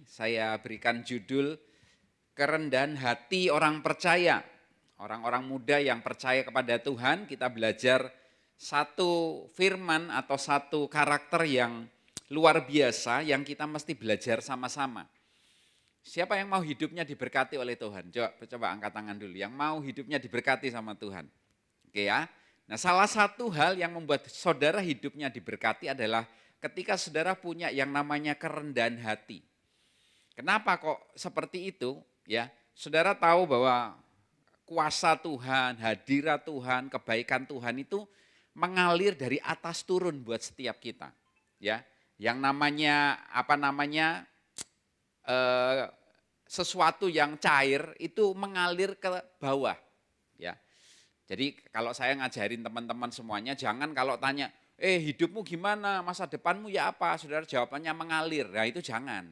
saya berikan judul Kerendahan Hati Orang Percaya. Orang-orang muda yang percaya kepada Tuhan, kita belajar satu firman atau satu karakter yang luar biasa yang kita mesti belajar sama-sama. Siapa yang mau hidupnya diberkati oleh Tuhan? Coba angkat tangan dulu. Yang mau hidupnya diberkati sama Tuhan. Oke ya. Nah, salah satu hal yang membuat saudara hidupnya diberkati adalah ketika saudara punya yang namanya kerendahan hati. Kenapa kok seperti itu? Ya, saudara tahu bahwa kuasa Tuhan, hadirat Tuhan, kebaikan Tuhan itu mengalir dari atas turun buat setiap kita. Ya, yang namanya sesuatu yang cair itu mengalir ke bawah. Ya, jadi kalau saya ngajarin teman-teman semuanya, jangan kalau tanya, hidupmu gimana, masa depanmu ya apa, saudara jawabannya mengalir. Nah itu jangan,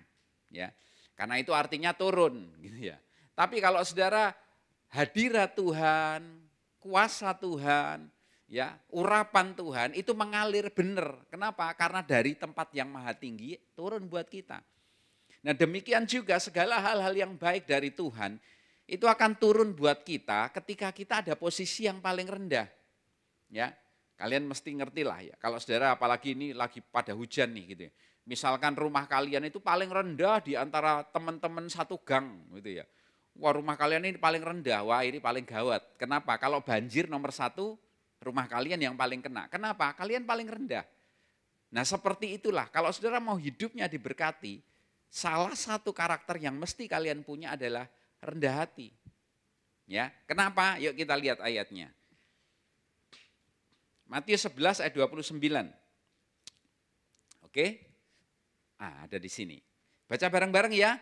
ya, karena itu artinya turun, gitu ya. Tapi kalau saudara hadirat Tuhan, kuasa Tuhan, ya, urapan Tuhan itu mengalir benar. Kenapa? Karena dari tempat yang maha tinggi turun buat kita. Nah demikian juga segala hal-hal yang baik dari Tuhan itu akan turun buat kita ketika kita ada posisi yang paling rendah. Ya, kalian mesti ngerti lah ya. Kalau saudara apalagi ini lagi pada hujan nih gitu ya. Misalkan rumah kalian itu paling rendah di antara teman-teman satu gang gitu ya. Wah rumah kalian ini paling rendah, wah ini paling gawat. Kenapa? Kalau banjir nomor satu, rumah kalian yang paling kena. Kenapa? Kalian paling rendah. Nah seperti itulah, kalau saudara mau hidupnya diberkati, salah satu karakter yang mesti kalian punya adalah rendah hati. Ya, kenapa? Yuk kita lihat ayatnya. Matius 11 ayat 29. Oke? Ada di sini. Baca bareng-bareng ya.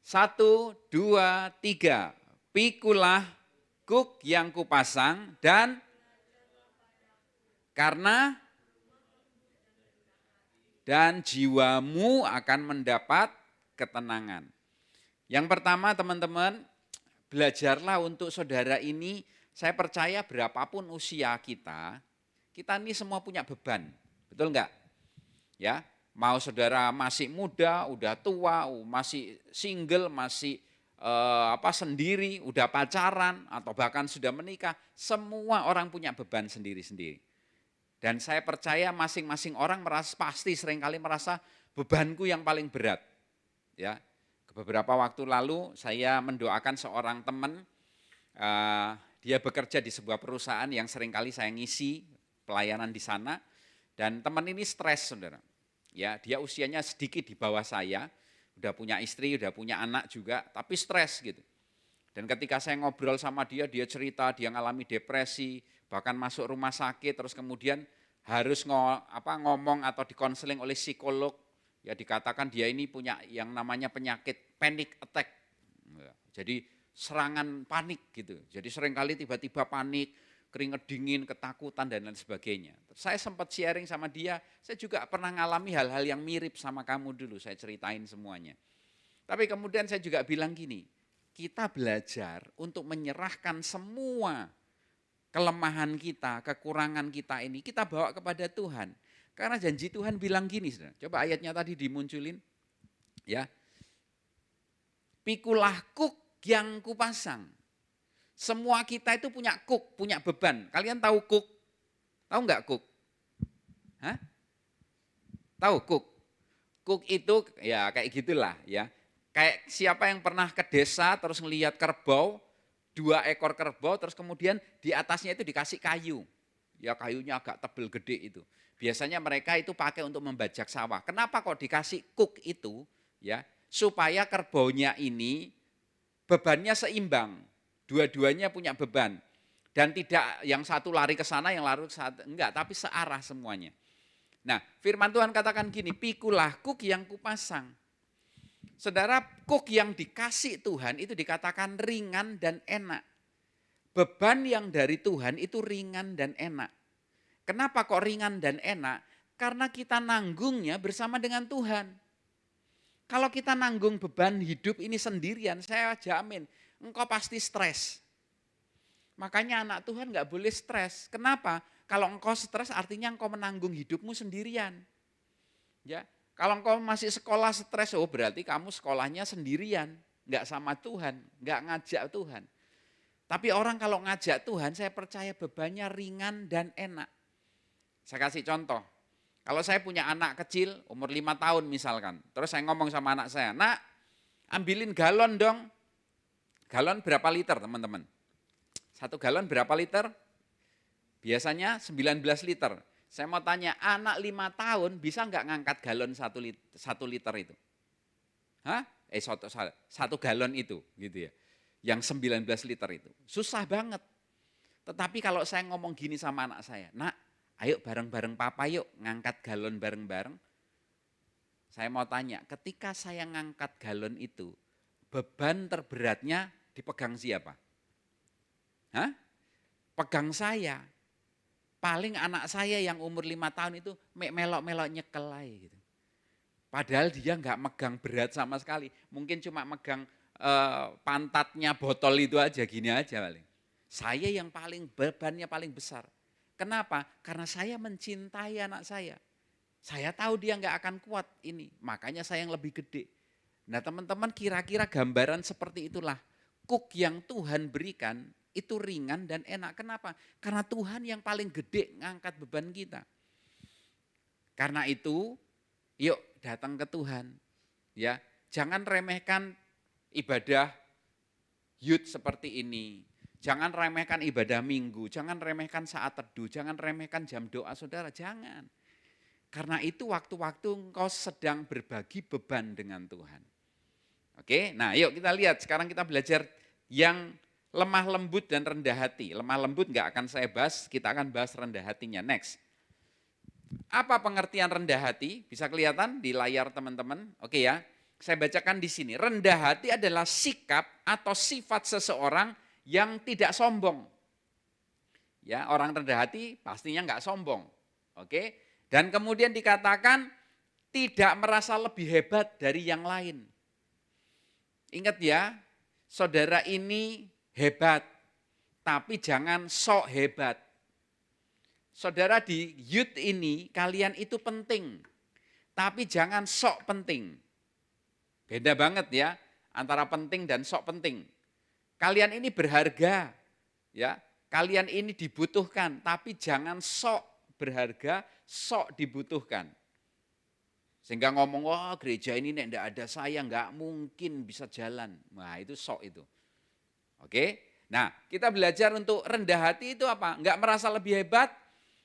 1, 2, 3. Pikulah kuk yang kupasang dan karena dan jiwamu akan mendapat ketenangan. Yang pertama teman-teman, belajarlah untuk saudara ini, saya percaya berapapun usia kita ini semua punya beban, betul enggak? Ya, mau saudara masih muda, udah tua, masih single, masih sendiri, udah pacaran, atau bahkan sudah menikah, semua orang punya beban sendiri-sendiri. Dan saya percaya masing-masing orang pasti seringkali merasa bebanku yang paling berat. Ya, beberapa waktu lalu saya mendoakan seorang teman, dia bekerja di sebuah perusahaan yang seringkali saya ngisi pelayanan di sana, dan teman ini stres saudara. Ya, dia usianya sedikit di bawah saya, udah punya istri, udah punya anak juga, tapi stres gitu. Dan ketika saya ngobrol sama dia cerita dia ngalami depresi, bahkan masuk rumah sakit, terus kemudian harus ngomong atau dikonseling oleh psikolog. Ya dikatakan dia ini punya yang namanya penyakit panic attack. Jadi serangan panik gitu. Jadi seringkali tiba-tiba panik, keringat dingin, ketakutan dan lain sebagainya. Saya sempat sharing sama dia, saya juga pernah ngalami hal-hal yang mirip sama kamu dulu, saya ceritain semuanya. Tapi kemudian saya juga bilang gini, kita belajar untuk menyerahkan semua kelemahan kita, kekurangan kita ini, kita bawa kepada Tuhan. Karena janji Tuhan bilang gini, saudara. Coba ayatnya tadi dimunculin. Ya. Pikulah kuk yang kupasang. Semua kita itu punya kuk, punya beban. Kalian tahu kuk? Tahu enggak kuk? Hah? Tahu kuk? Kuk itu ya kayak gitulah ya. Kayak siapa yang pernah ke desa terus ngelihat kerbau, 2 ekor kerbau, terus kemudian di atasnya itu dikasih kayu. Ya kayunya agak tebel gede itu. Biasanya mereka itu pakai untuk membajak sawah. Kenapa kok dikasih kuk itu? Ya, supaya kerbaunya ini bebannya seimbang. Dua-duanya punya beban. Dan tidak yang satu lari ke sana, yang lari ke sana, enggak, tapi searah semuanya. Nah, firman Tuhan katakan gini, pikulah kuk yang kupasang. Saudara, kuk yang dikasih Tuhan itu dikatakan ringan dan enak. Beban yang dari Tuhan itu ringan dan enak. Kenapa kok ringan dan enak? Karena kita nanggungnya bersama dengan Tuhan. Kalau kita nanggung beban hidup ini sendirian, saya jamin engkau pasti stres. Makanya anak Tuhan gak boleh stres. Kenapa? Kalau engkau stres artinya engkau menanggung hidupmu sendirian. Ya, Kalau engkau masih sekolah stres, oh berarti kamu sekolahnya sendirian, nggak sama Tuhan, nggak ngajak Tuhan. Tapi orang kalau ngajak Tuhan, saya percaya bebannya ringan dan enak. Saya kasih contoh, kalau saya punya anak kecil, umur 5 tahun misalkan, terus saya ngomong sama anak saya, nak ambilin galon dong. Galon berapa liter teman-teman? 1 galon berapa liter? Biasanya 19 liter. Saya mau tanya, anak 5 tahun bisa nggak ngangkat galon 1 liter itu? Hah? 1 galon itu gitu ya. Yang 19 liter itu. Susah banget. Tetapi kalau saya ngomong gini sama anak saya, nak ayo bareng-bareng papa yuk ngangkat galon bareng-bareng. Saya mau tanya, ketika saya ngangkat galon itu, beban terberatnya dipegang siapa? Hah? Pegang saya. Paling anak saya yang umur 5 tahun itu melok-melok nyekel aja gitu. Padahal dia nggak megang berat sama sekali. Mungkin cuma megang pantatnya botol itu aja, gini aja paling. Saya yang paling bebannya paling besar. Kenapa? Karena saya mencintai anak saya. Saya tahu dia nggak akan kuat ini, makanya saya yang lebih gede. Nah teman-teman kira-kira gambaran seperti itulah. Kuk yang Tuhan berikan itu ringan dan enak. Kenapa? Karena Tuhan yang paling gede ngangkat beban kita. Karena itu, yuk datang ke Tuhan. Ya, jangan remehkan ibadah youth seperti ini. Jangan remehkan ibadah minggu, jangan remehkan saat teduh, jangan remehkan jam doa saudara, jangan. Karena itu waktu-waktu engkau sedang berbagi beban dengan Tuhan. Oke, nah yuk kita lihat, sekarang kita belajar yang lemah lembut dan rendah hati. Lemah lembut enggak akan saya bahas, kita akan bahas rendah hatinya, next. Apa pengertian rendah hati? Bisa kelihatan di layar teman-teman, oke ya. Saya bacakan di sini, rendah hati adalah sikap atau sifat seseorang yang tidak sombong. Ya, orang rendah hati pastinya enggak sombong. Oke? Dan kemudian dikatakan tidak merasa lebih hebat dari yang lain. Ingat ya, saudara ini hebat, tapi jangan sok hebat. Saudara di youth ini, kalian itu penting, tapi jangan sok penting. Beda banget ya, antara penting dan sok penting. Kalian ini berharga, ya. Kalian ini dibutuhkan, tapi jangan sok berharga, sok dibutuhkan. Sehingga ngomong, wah gereja ini nek enggak ada saya enggak mungkin bisa jalan. Nah itu sok itu. Oke, nah kita belajar untuk rendah hati itu apa? Enggak merasa lebih hebat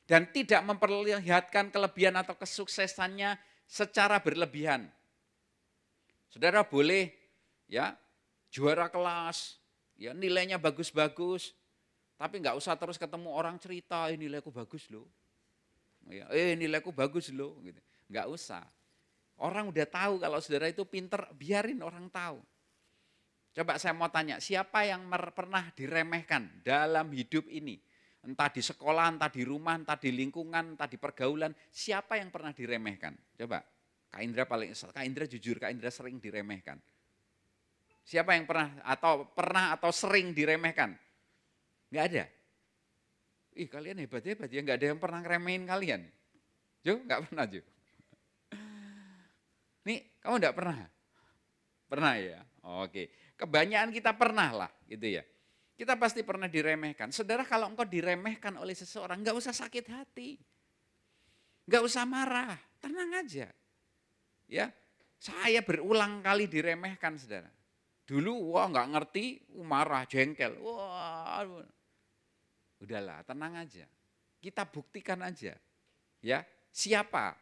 dan tidak memperlihatkan kelebihan atau kesuksesannya secara berlebihan. Saudara boleh ya juara kelas, ya nilainya bagus-bagus, tapi enggak usah terus ketemu orang cerita, nilaiku bagus loh. Ya, nilaiku bagus loh, gitu. Enggak usah. Orang udah tahu kalau saudara itu pinter, biarin orang tahu. Coba saya mau tanya, siapa yang pernah diremehkan dalam hidup ini? Entah di sekolah, entah di rumah, entah di lingkungan, entah di pergaulan, siapa yang pernah diremehkan? Coba, Kak Indra jujur, Kak Indra sering diremehkan. Siapa yang pernah atau sering diremehkan? Enggak ada. Ih kalian hebat-hebat ya, enggak ada yang pernah ngeremehin kalian. Jo, enggak pernah Jo. Nih, kamu enggak pernah? Pernah ya? Oke. Kebanyakan kita pernah lah gitu ya. Kita pasti pernah diremehkan. Saudara kalau engkau diremehkan oleh seseorang, enggak usah sakit hati. Enggak usah marah, tenang aja. Ya, saya berulang kali diremehkan saudara. Dulu wah enggak ngerti, marah, jengkel. Wah, udahlah, tenang aja. Kita buktikan aja. Ya, siapa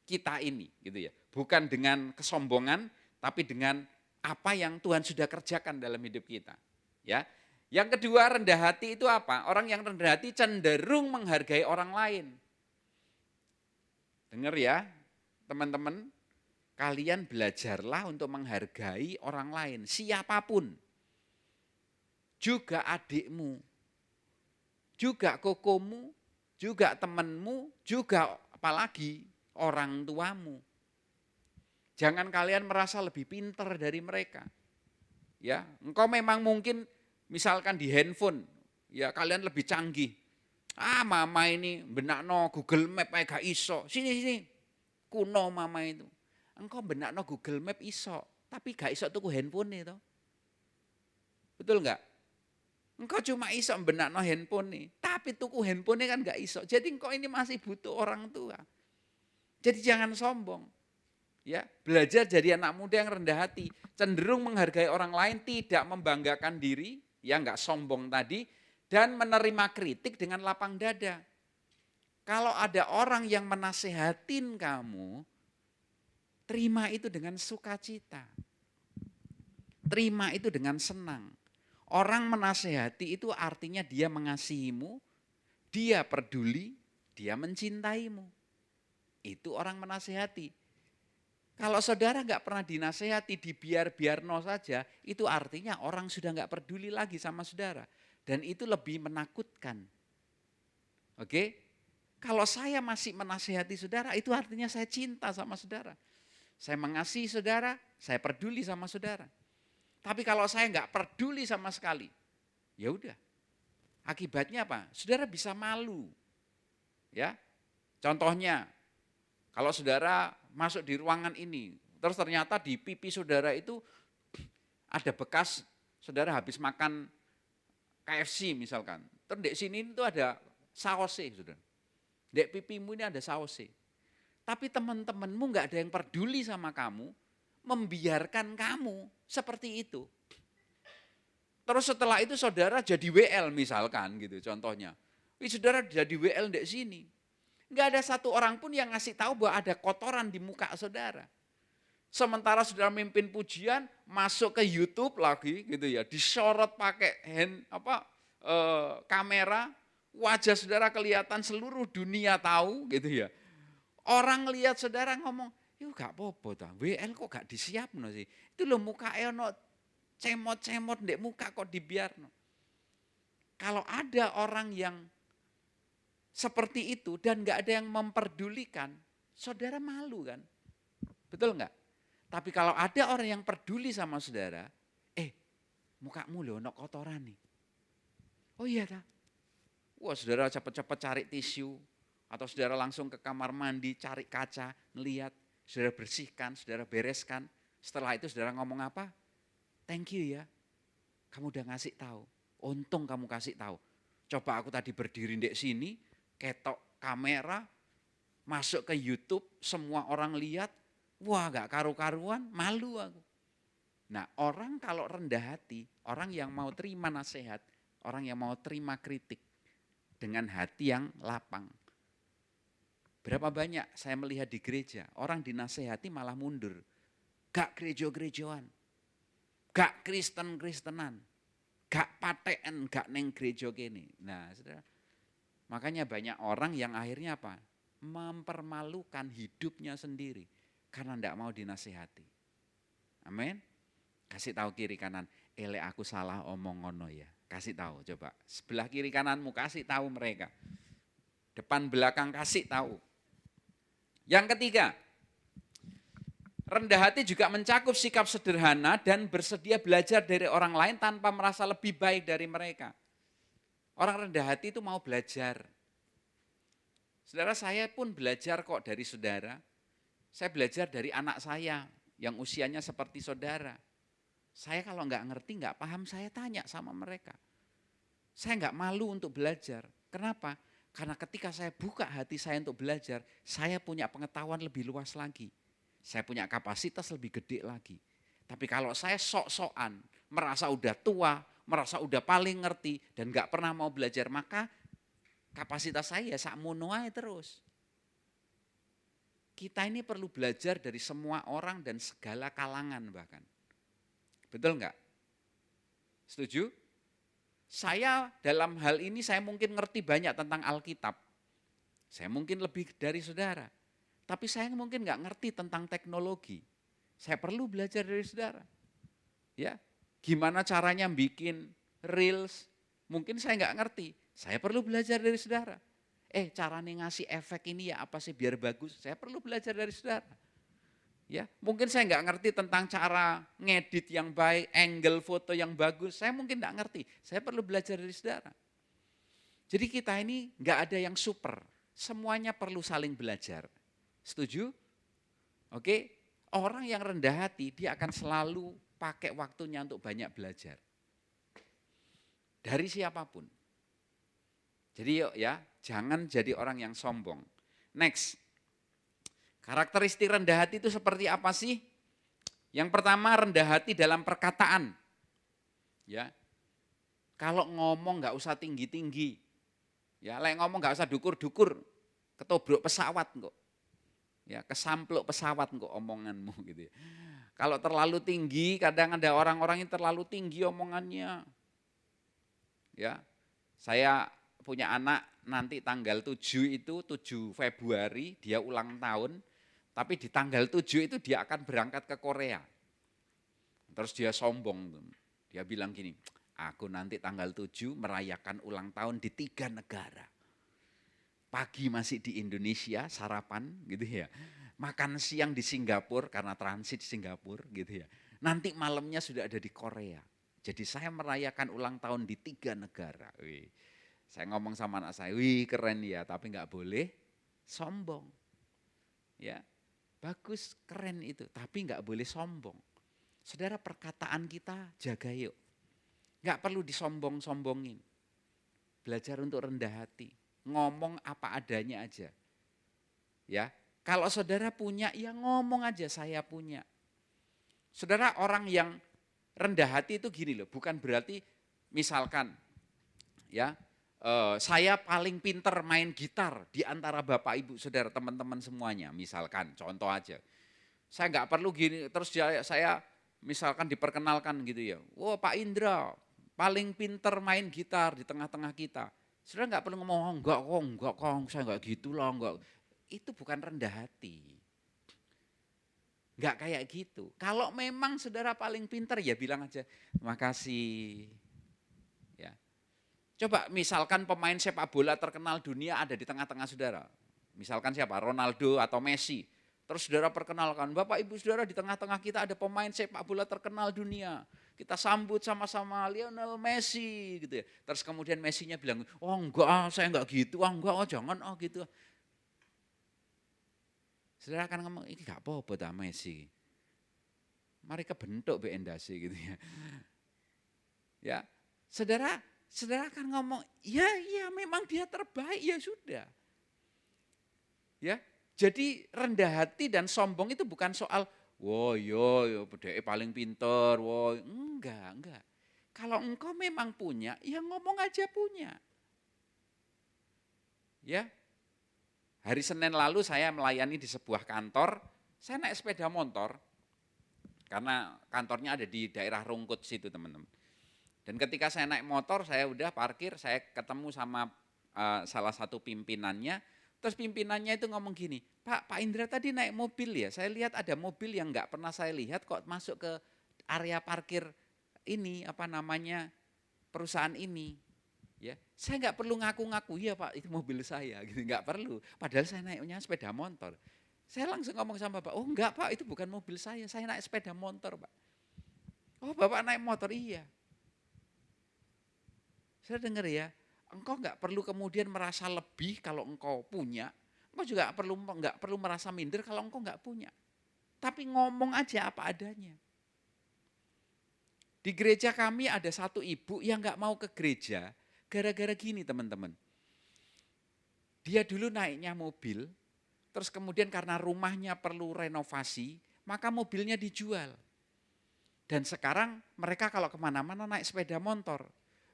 kita ini gitu ya. Bukan dengan kesombongan, tapi dengan apa yang Tuhan sudah kerjakan dalam hidup kita. Ya. Yang kedua, rendah hati itu apa? Orang yang rendah hati cenderung menghargai orang lain. Dengar ya, teman-teman, kalian belajarlah untuk menghargai orang lain, siapapun. Juga adikmu, juga kokomu, juga temanmu, juga apalagi orang tuamu. Jangan kalian merasa lebih pintar dari mereka. Ya, engkau memang mungkin misalkan di handphone, ya kalian lebih canggih. Mama ini benakno Google Map ae gak iso. Sini. kuno mama itu. Engkau benakno Google Map iso, tapi gak iso tuku handphone itu. Betul enggak? Engkau cuma iso benakno handphone nih, tapi tuku handphone kan gak iso. Jadi engkau ini masih butuh orang tua. Jadi jangan sombong. Ya, belajar jadi anak muda yang rendah hati, cenderung menghargai orang lain, tidak membanggakan diri, ya enggak sombong tadi, dan menerima kritik dengan lapang dada. Kalau ada orang yang menasehatin kamu, terima itu dengan sukacita. Terima itu dengan senang. Orang menasehati itu artinya dia mengasihimu, dia peduli, dia mencintaimu. Itu orang menasehati. Kalau saudara nggak pernah dinasehati, dibiar-biarno saja, itu artinya orang sudah nggak peduli lagi sama saudara. Dan itu lebih menakutkan. Oke? Kalau saya masih menasehati saudara, itu artinya saya cinta sama saudara. Saya mengasihi saudara, saya peduli sama saudara. Tapi kalau saya nggak peduli sama sekali, ya udah. Akibatnya apa? Saudara bisa malu. Ya. Contohnya, kalau saudara masuk di ruangan ini, terus ternyata di pipi saudara itu ada bekas saudara habis makan KFC misalkan. Terus di sini itu ada sausnya, saudara. Di pipimu ini ada sausnya. Tapi teman-temanmu nggak ada yang peduli sama kamu, membiarkan kamu seperti itu. Terus setelah itu saudara jadi WL misalkan gitu contohnya. Saudara jadi WL di sini. Nggak ada satu orang pun yang ngasih tahu bahwa ada kotoran di muka saudara. Sementara saudara mimpin pujian, masuk ke YouTube lagi gitu ya, disorot pakai kamera, wajah saudara kelihatan seluruh dunia tahu gitu ya. Orang lihat saudara ngomong, yuk gak apa-apa ta, WL kok gak disiapno sih. Itu loh mukanya ono cemot-cemot ndek muka kok dibiarno. Kalau ada orang yang seperti itu dan gak ada yang memperdulikan, saudara malu kan? Betul enggak? Tapi kalau ada orang yang peduli sama saudara, mukamu loh ono kotoran nih. Oh iya ta? Wah saudara cepat-cepat cari tisu, atau saudara langsung ke kamar mandi, cari kaca, ngelihat, saudara bersihkan, saudara bereskan. Setelah itu saudara ngomong apa? Thank you ya, kamu udah ngasih tahu. Untung kamu kasih tahu. Coba aku tadi berdiri di sini, ketok kamera, masuk ke YouTube, semua orang lihat, wah gak karu-karuan, malu aku. Nah orang kalau rendah hati, orang yang mau terima nasihat, orang yang mau terima kritik, dengan hati yang lapang. Berapa banyak saya melihat di gereja, orang dinasehati malah mundur. Gak gereja-gerejaan, gak Kristen-Kristenan, gak paten, gak neng gereja kene. Nah, saudara, makanya banyak orang yang akhirnya apa? Mempermalukan hidupnya sendiri karena tidak mau dinasehati. Amin. Kasih tahu kiri kanan, aku salah omong ngono ya. Kasih tahu coba, sebelah kiri kananmu kasih tahu mereka. Depan belakang kasih tahu. Yang ketiga, rendah hati juga mencakup sikap sederhana dan bersedia belajar dari orang lain tanpa merasa lebih baik dari mereka. Orang rendah hati itu mau belajar. Saudara, saya pun belajar kok dari saudara. Saya belajar dari anak saya yang usianya seperti saudara. Saya kalau nggak ngerti, nggak paham, saya tanya sama mereka. Saya nggak malu untuk belajar. Kenapa? Karena ketika saya buka hati saya untuk belajar, saya punya pengetahuan lebih luas lagi. Saya punya kapasitas lebih gede lagi. Tapi kalau saya sok-sokan, merasa udah tua, merasa udah paling ngerti, dan nggak pernah mau belajar, maka kapasitas saya sakmono ae terus. Kita ini perlu belajar dari semua orang dan segala kalangan bahkan. Betul enggak? Setuju? Saya dalam hal ini saya mungkin ngerti banyak tentang Alkitab. Saya mungkin lebih dari saudara. Tapi saya mungkin enggak ngerti tentang teknologi. Saya perlu belajar dari saudara. Ya, gimana caranya bikin reels? Mungkin saya enggak ngerti. Saya perlu belajar dari saudara. Caranya ngasih efek ini ya apa sih biar bagus? Saya perlu belajar dari saudara. Ya, mungkin saya nggak ngerti tentang cara ngedit yang baik, angle foto yang bagus. Saya mungkin nggak ngerti. Saya perlu belajar dari saudara. Jadi kita ini nggak ada yang super. Semuanya perlu saling belajar. Setuju? Oke, orang yang rendah hati dia akan selalu pakai waktunya untuk banyak belajar. Dari siapapun. Jadi yuk ya, jangan jadi orang yang sombong. Next, karakteristik rendah hati itu seperti apa sih? Yang pertama rendah hati dalam perkataan. Ya, kalau ngomong nggak usah tinggi-tinggi. Ya, lek ngomong nggak usah dukur-dukur, ketobrok pesawat kok. Ya, kesampluk pesawat kok omonganmu gitu ya. Kalau terlalu tinggi, kadang ada orang-orang yang terlalu tinggi omongannya. Ya, saya punya anak nanti tanggal 7 itu 7 Februari dia ulang tahun, tapi di tanggal 7 itu dia akan berangkat ke Korea. Terus dia sombong, dia bilang gini, aku nanti tanggal 7 merayakan ulang tahun di 3 negara. Pagi masih di Indonesia sarapan gitu ya. Makan siang di Singapura karena transit Singapura gitu ya. Nanti malamnya sudah ada di Korea. Jadi saya merayakan ulang tahun di 3 negara. Wih. Saya ngomong sama anak saya, wih keren ya, tapi nggak boleh sombong. Ya, bagus, keren itu, tapi nggak boleh sombong. Saudara, perkataan kita jaga yuk. Nggak perlu disombong-sombongin. Belajar untuk rendah hati. Ngomong apa adanya aja. Ya, kalau saudara punya, ya ngomong aja saya punya. Saudara, orang yang rendah hati itu gini loh, bukan berarti misalkan ya saya paling pinter main gitar di antara bapak ibu saudara teman-teman semuanya, misalkan contoh aja. Saya nggak perlu gini terus saya misalkan diperkenalkan gitu ya. Wah, Pak Indra paling pinter main gitar di tengah-tengah kita. Saudara nggak perlu ngomong, oh, enggak kok, saya nggak gitu lah, enggak. Itu bukan rendah hati. Enggak kayak gitu. Kalau memang saudara paling pinter ya bilang aja, terima kasih. Ya. Coba misalkan pemain sepak bola terkenal dunia ada di tengah-tengah saudara. Misalkan siapa? Ronaldo atau Messi. Terus saudara perkenalkan, Bapak Ibu saudara di tengah-tengah kita ada pemain sepak bola terkenal dunia. Kita sambut sama-sama Lionel Messi gitu ya. Terus kemudian Messi-nya bilang, oh enggak, saya enggak gitu, enggak, jangan, gitu. Saudara akan ngomong, ini enggak apa-apa dah Messi. Mari kebentuk BNDASI gitu ya. Ya, saudara akan ngomong, ya memang dia terbaik, ya sudah. Ya, jadi rendah hati dan sombong itu bukan soal, wah yo bedeke paling pinter, wah enggak. Kalau engkau memang punya, ya ngomong aja punya. Ya, hari Senin lalu saya melayani di sebuah kantor, saya naik sepeda motor, karena kantornya ada di daerah Rungkut situ teman-teman. Dan ketika saya naik motor, saya udah parkir, saya ketemu sama salah satu pimpinannya. Terus pimpinannya itu ngomong gini, Pak Indra tadi naik mobil ya, saya lihat ada mobil yang nggak pernah saya lihat kok masuk ke area parkir ini, apa namanya, perusahaan ini. Ya, saya nggak perlu ngaku-ngaku, ya Pak itu mobil saya, gitu nggak perlu. Padahal saya naiknya sepeda motor. Saya langsung ngomong sama Bapak, oh enggak Pak itu bukan mobil saya naik sepeda motor Pak. Oh Bapak naik motor, iya. Saya dengar ya, engkau nggak perlu kemudian merasa lebih kalau engkau punya, engkau juga nggak perlu merasa minder kalau engkau nggak punya. Tapi ngomong aja apa adanya. Di gereja kami ada satu ibu yang nggak mau ke gereja, gara-gara gini teman-teman. Dia dulu naiknya mobil, terus kemudian karena rumahnya perlu renovasi, maka mobilnya dijual. Dan sekarang mereka kalau kemana-mana naik sepeda motor.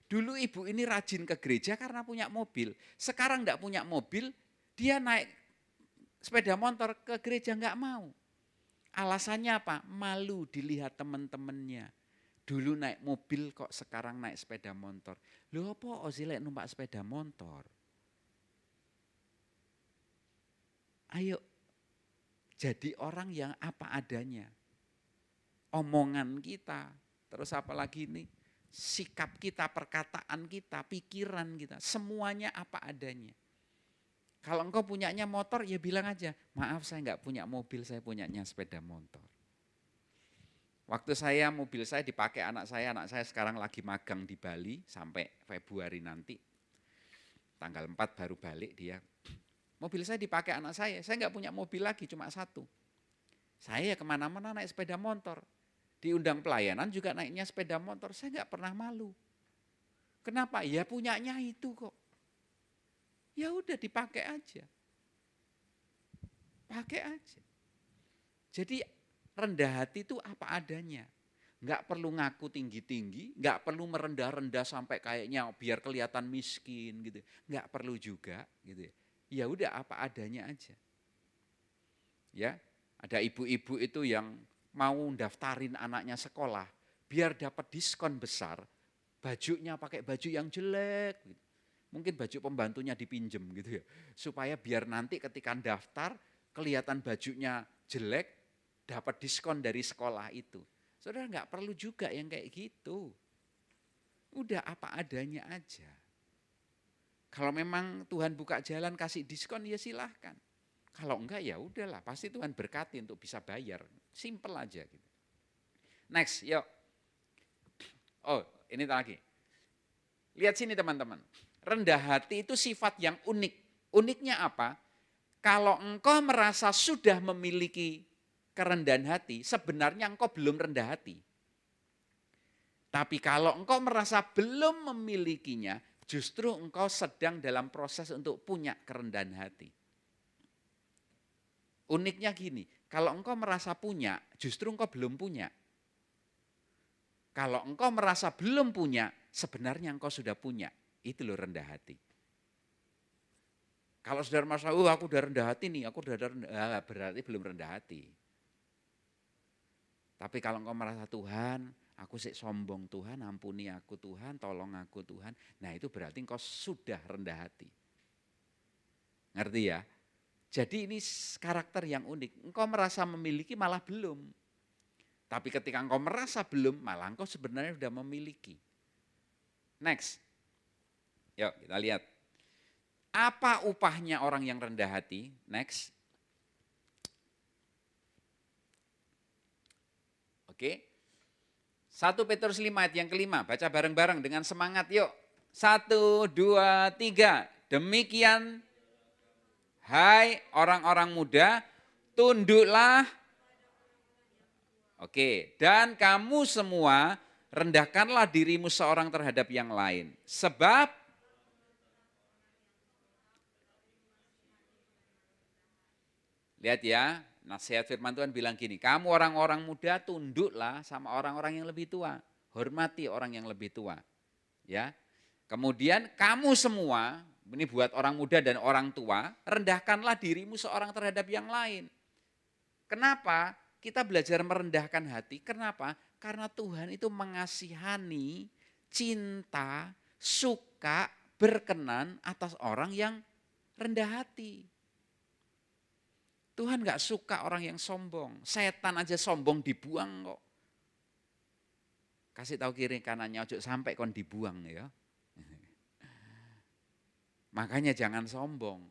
Dulu ibu ini rajin ke gereja karena punya mobil. Sekarang enggak punya mobil, dia naik sepeda motor ke gereja enggak mau. Alasannya apa? Malu dilihat teman-temannya. Dulu naik mobil kok sekarang naik sepeda motor. Loh apa Ozilek numpak sepeda motor? Ayo jadi orang yang apa adanya. Omongan kita, terus apalagi ini, sikap kita, perkataan kita, pikiran kita, semuanya apa adanya. Kalau engkau punyanya motor, ya bilang aja, maaf saya enggak punya mobil, saya punyanya sepeda motor. Waktu mobil saya dipakai anak saya sekarang lagi magang di Bali sampai Februari nanti. Tanggal 4 baru balik dia. Mobil saya dipakai anak saya enggak punya mobil lagi, cuma satu. Saya kemana-mana naik sepeda motor. Diundang pelayanan juga naiknya sepeda motor. Saya nggak pernah malu. Kenapa? Ya punyanya itu kok. Ya udah dipakai aja. Pakai aja. Jadi rendah hati itu apa adanya. Enggak perlu ngaku tinggi-tinggi, enggak perlu merendah-rendah sampai kayaknya biar kelihatan miskin gitu. Enggak perlu juga gitu ya. Ya udah apa adanya aja. Ya, ada ibu-ibu itu yang mau daftarin anaknya sekolah biar dapat diskon besar, bajunya pakai baju yang jelek gitu. Mungkin baju pembantunya dipinjem gitu ya. Supaya biar nanti ketika daftar kelihatan bajunya jelek, dapat diskon dari sekolah itu. Saudara nggak perlu juga yang kayak gitu. Udah apa adanya aja. Kalau memang Tuhan buka jalan kasih diskon ya silahkan. Kalau enggak ya udahlah, pasti Tuhan berkati untuk bisa bayar. Simple aja gitu. Next, yuk. Oh, ini lagi. Lihat sini teman-teman. Rendah hati itu sifat yang unik. Uniknya apa? Kalau engkau merasa sudah memiliki kerendahan hati, sebenarnya engkau belum rendah hati. Tapi kalau engkau merasa belum memilikinya, justru engkau sedang dalam proses untuk punya kerendahan hati. Uniknya gini, kalau engkau merasa punya, justru engkau belum punya. Kalau engkau merasa belum punya, sebenarnya engkau sudah punya. Itu loh rendah hati. Kalau saudara merasa, aku udah rendah hati nih, aku udah rendah, berarti belum rendah hati. Tapi kalau engkau merasa Tuhan, aku sih sombong Tuhan, ampuni aku Tuhan, tolong aku Tuhan. Nah itu berarti engkau sudah rendah hati. Ngerti ya? Jadi ini karakter yang unik. Engkau merasa memiliki malah belum. Tapi ketika engkau merasa belum, malah engkau sebenarnya sudah memiliki. Next. Yuk kita lihat. Apa upahnya orang yang rendah hati? Next. Oke. 1 Petrus 5 ayat yang kelima. Baca bareng-bareng dengan semangat yuk. 1, 2, 3. Demikian hai orang-orang muda, tunduklah. Oke, dan kamu semua rendahkanlah dirimu seorang terhadap yang lain. Sebab, lihat ya, nasihat firman Tuhan bilang gini, kamu orang-orang muda tunduklah sama orang-orang yang lebih tua. Hormati orang yang lebih tua. Ya. Kemudian kamu semua, ini buat orang muda dan orang tua, rendahkanlah dirimu seorang terhadap yang lain. Kenapa? Kita belajar merendahkan hati. Kenapa? Karena Tuhan itu mengasihani, cinta, suka, berkenan atas orang yang rendah hati. Tuhan gak suka orang yang sombong. Setan aja sombong dibuang kok. Kasih tahu kiri kanannya, ojo sampai kon dibuang ya. Makanya jangan sombong.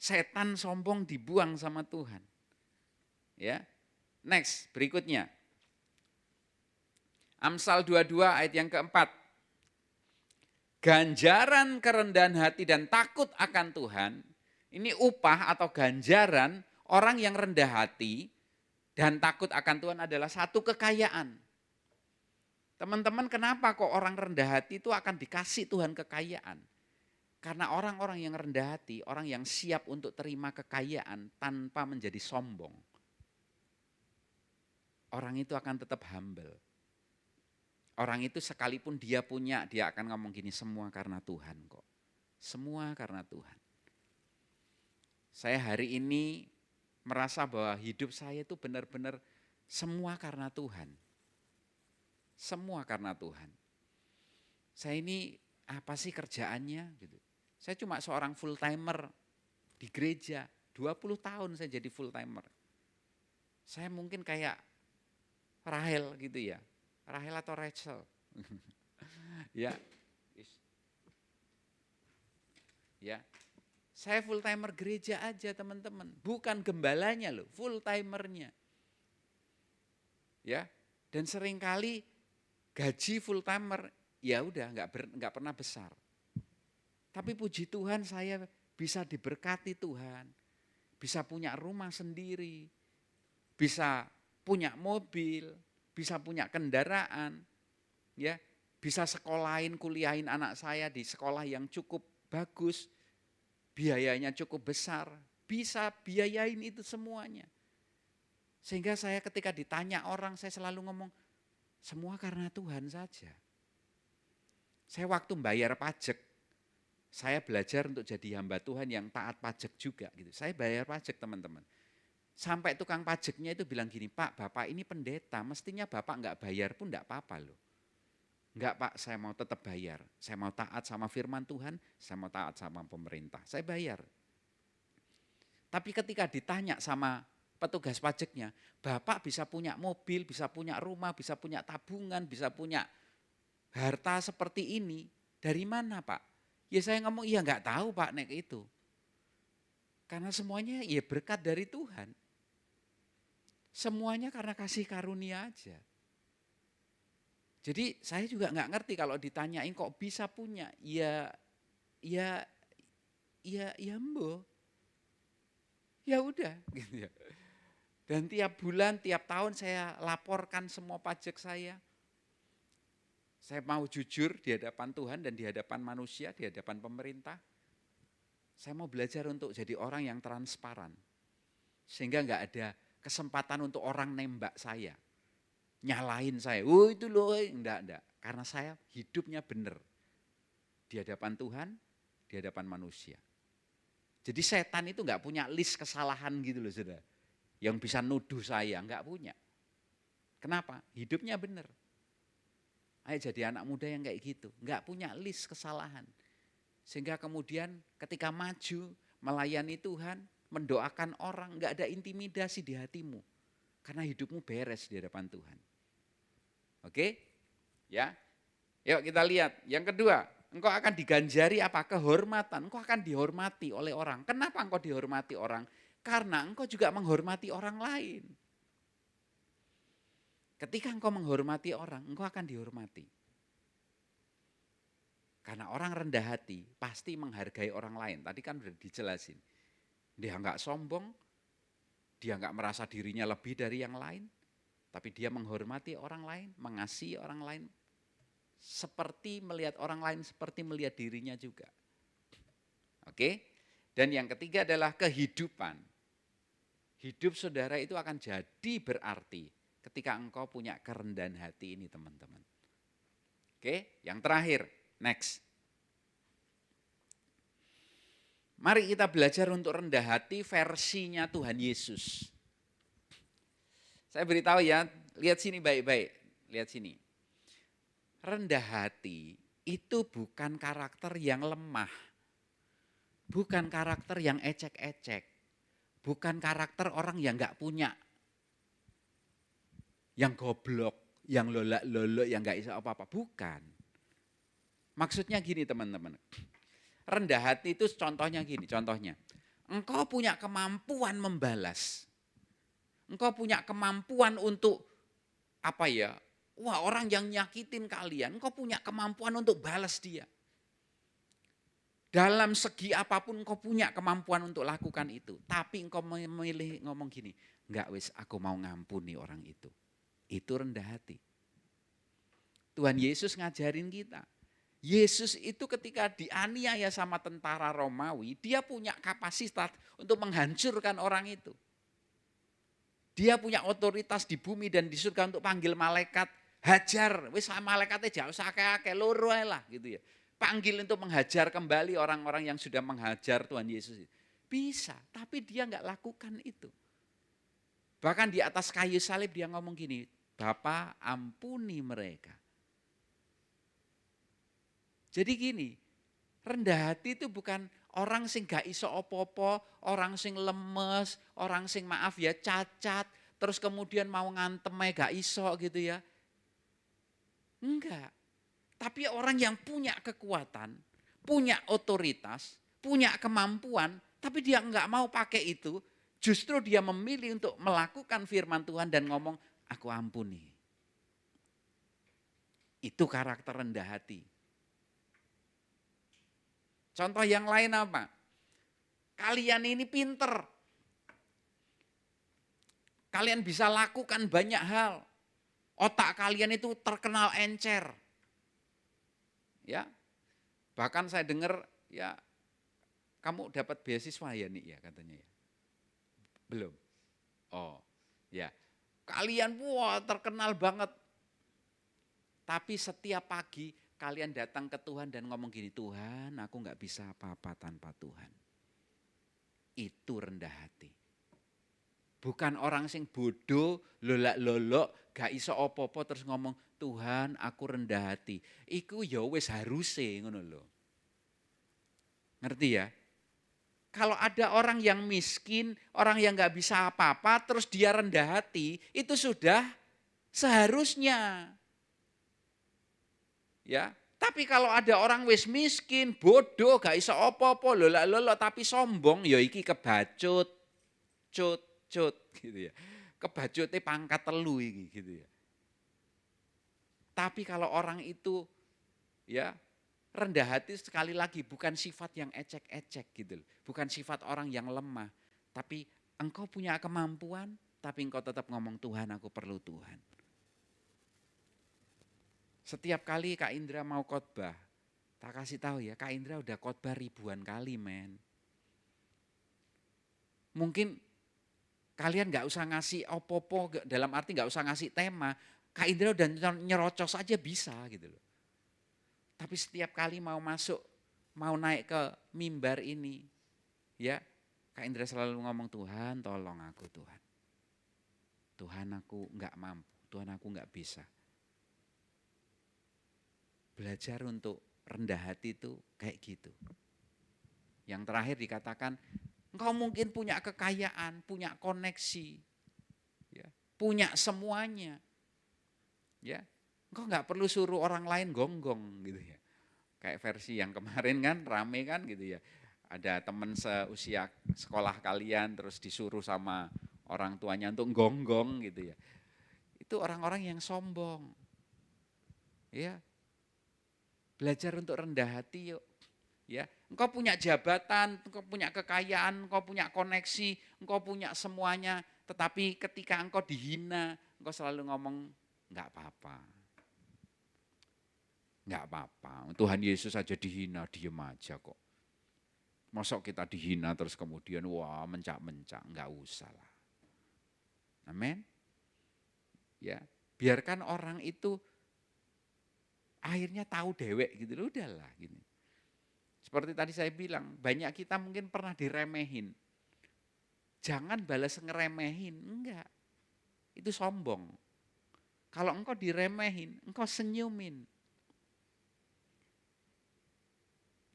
Setan sombong dibuang sama Tuhan. Ya. Next, berikutnya. Amsal 22 ayat yang keempat. Ganjaran kerendahan hati dan takut akan Tuhan, ini upah atau ganjaran orang yang rendah hati dan takut akan Tuhan adalah satu kekayaan. Teman-teman, kenapa kok orang rendah hati itu akan dikasih Tuhan kekayaan? Karena orang-orang yang rendah hati, orang yang siap untuk terima kekayaan tanpa menjadi sombong. Orang itu akan tetap humble. Orang itu sekalipun dia punya, dia akan ngomong gini, semua karena Tuhan kok. Semua karena Tuhan. Saya hari ini merasa bahwa hidup saya itu benar-benar semua karena Tuhan. Semua karena Tuhan. Saya ini apa sih kerjaannya gitu. Saya cuma seorang full timer di gereja. 20 tahun saya jadi full timer. Saya mungkin kayak Rahel gitu ya. Rahel atau Rachel. Ya. Ya. Saya full timer gereja aja teman-teman. Bukan gembalanya loh, full timernya. Ya. Dan seringkali gaji full timer ya udah nggak pernah besar. Tapi puji Tuhan saya bisa diberkati Tuhan. Bisa punya rumah sendiri. bisa punya mobil, bisa punya kendaraan, ya, bisa sekolahin, kuliahin anak saya di sekolah yang cukup bagus, biayanya cukup besar, bisa biayain itu semuanya. Sehingga saya ketika ditanya orang, saya selalu ngomong, semua karena Tuhan saja. Saya waktu bayar pajak, saya belajar untuk jadi hamba Tuhan yang taat pajak juga. Gitu. Saya bayar pajak teman-teman. Sampai tukang pajaknya itu bilang gini, Pak, Bapak ini pendeta, mestinya Bapak enggak bayar pun enggak apa-apa loh. Enggak Pak, saya mau tetap bayar. Saya mau taat sama firman Tuhan, saya mau taat sama pemerintah. Saya bayar. Tapi ketika ditanya sama petugas pajaknya, Bapak bisa punya mobil, bisa punya rumah, bisa punya tabungan, bisa punya harta seperti ini. Dari mana Pak? Ya saya ngomong, iya enggak tahu Pak nek itu. Karena semuanya ya berkat dari Tuhan. Semuanya karena kasih karunia aja. Jadi saya juga nggak ngerti kalau ditanyain kok bisa punya. Ya mbo. Ya udah gitu ya. Dan tiap bulan, tiap tahun saya laporkan semua pajak saya. Saya mau jujur di hadapan Tuhan dan di hadapan manusia, di hadapan pemerintah. Saya mau belajar untuk jadi orang yang transparan. Sehingga nggak ada kesempatan untuk orang nembak saya. Nyalahin saya, oh itu loh, enggak. Karena saya hidupnya benar. Di hadapan Tuhan, di hadapan manusia. Jadi setan itu enggak punya list kesalahan gitu loh saudara. Yang bisa nuduh saya, enggak punya. Kenapa? Hidupnya benar. Ayo jadi anak muda yang kayak gitu, enggak punya list kesalahan. Sehingga kemudian ketika maju, melayani Tuhan, mendoakan orang, enggak ada intimidasi di hatimu. Karena hidupmu beres di hadapan Tuhan. Oke? Ya. Yuk kita lihat. Yang kedua, engkau akan diganjari apa? Kehormatan. Engkau akan dihormati oleh orang. Kenapa engkau dihormati orang? Karena engkau juga menghormati orang lain. Ketika engkau menghormati orang, engkau akan dihormati. Karena orang rendah hati pasti menghargai orang lain. Tadi kan sudah dijelasin. Dia enggak sombong, dia enggak merasa dirinya lebih dari yang lain. Tapi dia menghormati orang lain, mengasihi orang lain, seperti melihat orang lain, seperti melihat dirinya juga. Oke? Dan yang ketiga adalah kehidupan. Hidup saudara itu akan jadi berarti ketika engkau punya kerendahan hati ini teman-teman. Oke? Yang terakhir, next. Mari kita belajar untuk rendah hati versinya Tuhan Yesus. Saya beritahu ya, lihat sini baik-baik, lihat sini. Rendah hati itu bukan karakter yang lemah, bukan karakter yang ecek-ecek, bukan karakter orang yang gak punya, yang goblok, yang lolak-lolok, yang gak bisa apa-apa, bukan. Maksudnya gini teman-teman, rendah hati itu contohnya gini, engkau punya kemampuan membalas. Engkau punya kemampuan untuk orang yang nyakitin kalian, engkau punya kemampuan untuk balas dia. Dalam segi apapun engkau punya kemampuan untuk lakukan itu. Tapi engkau memilih ngomong gini, enggak wis aku mau ngampuni orang itu. Itu rendah hati. Tuhan Yesus ngajarin kita. Yesus itu ketika dianiaya sama tentara Romawi, dia punya kapasitas untuk menghancurkan orang itu. Dia punya otoritas di bumi dan di surga untuk panggil malaikat, hajar, wis malaikatnya jauh akeh-akeh loro lah gitu ya. Panggil untuk menghajar kembali orang-orang yang sudah menghajar Tuhan Yesus. Bisa, tapi dia enggak lakukan itu. Bahkan di atas kayu salib dia ngomong gini, Bapa ampuni mereka. Jadi gini, rendah hati itu bukan orang sing gak iso opo-opo, orang sing lemes, orang sing maaf ya cacat, terus kemudian mau ngantem gak iso gitu ya. Enggak. Tapi orang yang punya kekuatan, punya otoritas, punya kemampuan, tapi dia enggak mau pakai itu, justru dia memilih untuk melakukan firman Tuhan dan ngomong, aku ampuni. Itu karakter rendah hati. Contoh yang lain apa? Kalian ini pinter. Kalian bisa lakukan banyak hal. Otak kalian itu terkenal encer. Ya. Bahkan saya dengar ya kamu dapat beasiswa ya nih ya katanya ya. Belum. Oh, ya. Kalian wah terkenal banget. Tapi setiap pagi kalian datang ke Tuhan dan ngomong gini, Tuhan aku nggak bisa apa-apa tanpa Tuhan. Itu rendah hati. Bukan orang sing bodoh, lolak-lolok, gak iso opo-opo terus ngomong, Tuhan aku rendah hati. Iku ya wis haruse ngono lho. Ngerti ya? Kalau ada orang yang miskin, orang yang gak bisa apa-apa, terus dia rendah hati, itu sudah seharusnya. Ya, tapi kalau ada orang wis miskin, bodoh, gak iso opo-opo, lolak-lolok tapi sombong, ya iki kebacut, cut gitu ya. Kebacute pangkat telu iki gitu ya. Tapi kalau orang itu ya rendah hati sekali lagi bukan sifat yang ecek-ecek gitu loh. Bukan sifat orang yang lemah. Tapi engkau punya kemampuan, tapi engkau tetap ngomong Tuhan aku perlu Tuhan. Setiap kali Kak Indra mau khotbah, tak kasih tahu ya Kak Indra udah khotbah ribuan kali men. Mungkin kalian gak usah ngasih opo-opo, dalam arti gak usah ngasih tema. Kak Indra udah nyerocos aja bisa gitu loh. Tapi setiap kali mau masuk, mau naik ke mimbar ini, ya Kak Indra selalu ngomong Tuhan tolong aku Tuhan. Tuhan aku gak mampu, Tuhan aku gak bisa. Belajar untuk rendah hati itu kayak gitu. Yang terakhir dikatakan, engkau mungkin punya kekayaan, punya koneksi, ya, punya semuanya. Ya, engkau nggak perlu suruh orang lain gonggong gitu ya. Kayak versi yang kemarin kan rame kan gitu ya. Ada teman seusia sekolah kalian terus disuruh sama orang tuanya untuk gonggong gitu ya. Itu orang-orang yang sombong. Ya. Belajar untuk rendah hati yuk. Ya, engkau punya jabatan, engkau punya kekayaan, engkau punya koneksi, engkau punya semuanya, tetapi ketika engkau dihina, engkau selalu ngomong enggak apa-apa. Enggak apa-apa. Tuhan Yesus aja dihina, diem aja kok. Masa kita dihina terus kemudian wah mencak-mencak, enggak usah lah. Amin. Ya, biarkan orang itu akhirnya tahu dewek gitu, udahlah gini. Seperti tadi saya bilang, banyak kita mungkin pernah diremehin. Jangan balas ngeremehin, enggak. Itu sombong. Kalau engkau diremehin, engkau senyumin.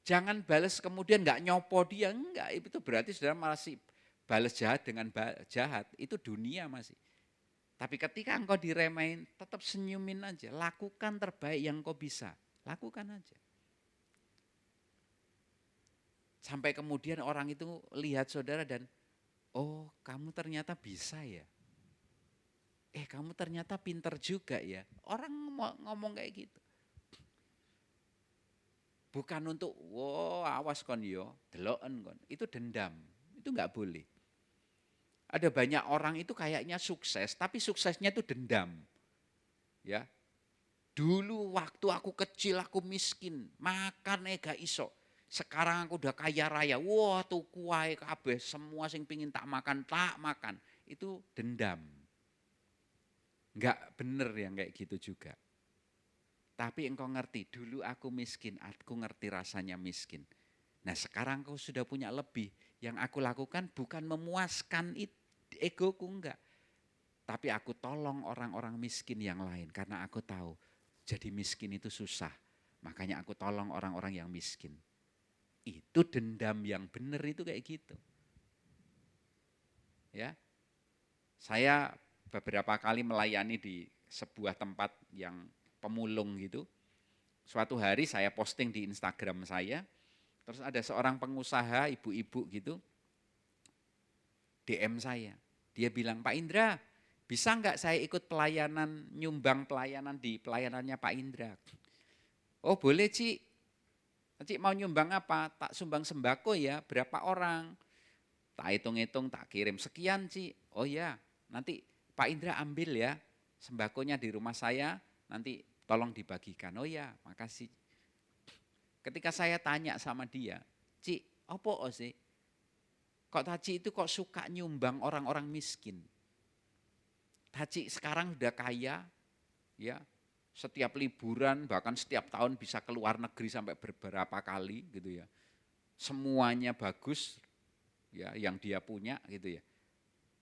Jangan balas kemudian enggak nyopo dia, enggak. Itu berarti saudara masih balas jahat dengan jahat. Itu dunia masih. Tapi ketika engkau diremehin, tetap senyumin aja. Lakukan terbaik yang engkau bisa. Lakukan aja. Sampai kemudian orang itu lihat saudara dan, oh kamu ternyata bisa ya. Kamu ternyata pinter juga ya. Orang ngomong kayak gitu. Bukan untuk, wow awas kon yo, deloken kon. Itu dendam, itu enggak boleh. Ada banyak orang itu kayaknya sukses, tapi suksesnya itu dendam. Ya, dulu waktu aku kecil aku miskin, makan gak iso. Sekarang aku udah kaya raya, wah tuku wae kabeh, semua sing pingin tak makan. Itu dendam. Enggak bener yang kayak gitu juga. Tapi engkau ngerti, dulu aku miskin, aku ngerti rasanya miskin. Nah sekarang kau sudah punya lebih, yang aku lakukan bukan memuaskan egoku enggak. Tapi aku tolong orang-orang miskin yang lain, karena aku tahu jadi miskin itu susah. Makanya aku tolong orang-orang yang miskin. Itu dendam yang benar itu kayak gitu. Ya, saya beberapa kali melayani di sebuah tempat yang pemulung gitu. Suatu hari saya posting di Instagram saya, terus ada seorang pengusaha ibu-ibu gitu DM saya. Dia bilang, Pak Indra, bisa enggak saya ikut pelayanan, nyumbang pelayanan di pelayanannya Pak Indra? Oh boleh Cik. Cik mau nyumbang apa? Tak sumbang sembako ya, berapa orang? Tak hitung-hitung, tak kirim sekian Cik. Oh ya, nanti Pak Indra ambil ya sembakonya di rumah saya, nanti tolong dibagikan. Oh ya, makasih. Ketika saya tanya sama dia, Cik, apa sih? Kok Taci itu kok suka nyumbang orang-orang miskin? Taci sekarang udah kaya, ya, setiap liburan bahkan setiap tahun bisa keluar negeri sampai beberapa kali gitu ya. Semuanya bagus, ya, yang dia punya gitu ya.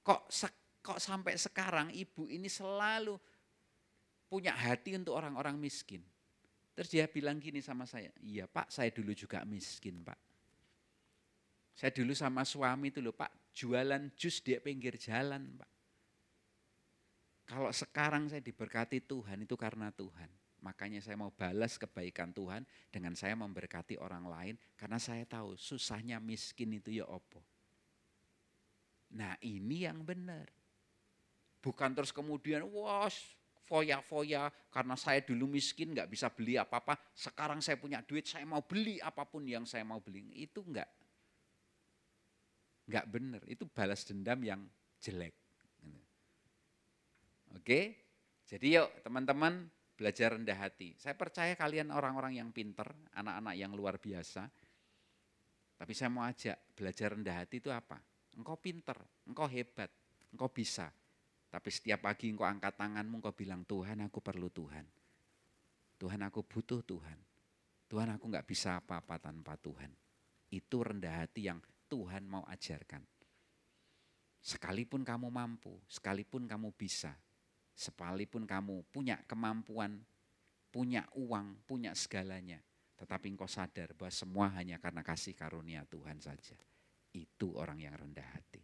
Kok sampai sekarang ibu ini selalu punya hati untuk orang-orang miskin. Terus dia bilang gini sama saya, iya Pak, saya dulu juga miskin Pak. Saya dulu sama suami itu loh Pak, jualan jus di pinggir jalan Pak. Kalau sekarang saya diberkati Tuhan itu karena Tuhan. Makanya saya mau balas kebaikan Tuhan dengan saya memberkati orang lain. Karena saya tahu susahnya miskin itu ya opo. Nah ini yang benar. Bukan terus kemudian wah foya-foya karena saya dulu miskin nggak bisa beli apa-apa. Sekarang saya punya duit saya mau beli apapun yang saya mau beli. Itu nggak benar. Itu balas dendam yang jelek. Oke, jadi yuk teman-teman belajar rendah hati. Saya percaya kalian orang-orang yang pinter, anak-anak yang luar biasa. Tapi saya mau ajak belajar rendah hati itu apa? Engkau pinter, engkau hebat, engkau bisa. Tapi setiap pagi engkau angkat tanganmu, engkau bilang Tuhan aku perlu Tuhan. Tuhan aku butuh Tuhan. Tuhan aku nggak bisa apa-apa tanpa Tuhan. Itu rendah hati yang Tuhan mau ajarkan. Sekalipun kamu mampu, sekalipun kamu bisa, sekalipun kamu punya kemampuan, punya uang, punya segalanya, tetapi engkau sadar bahwa semua hanya karena kasih karunia Tuhan saja. Itu orang yang rendah hati.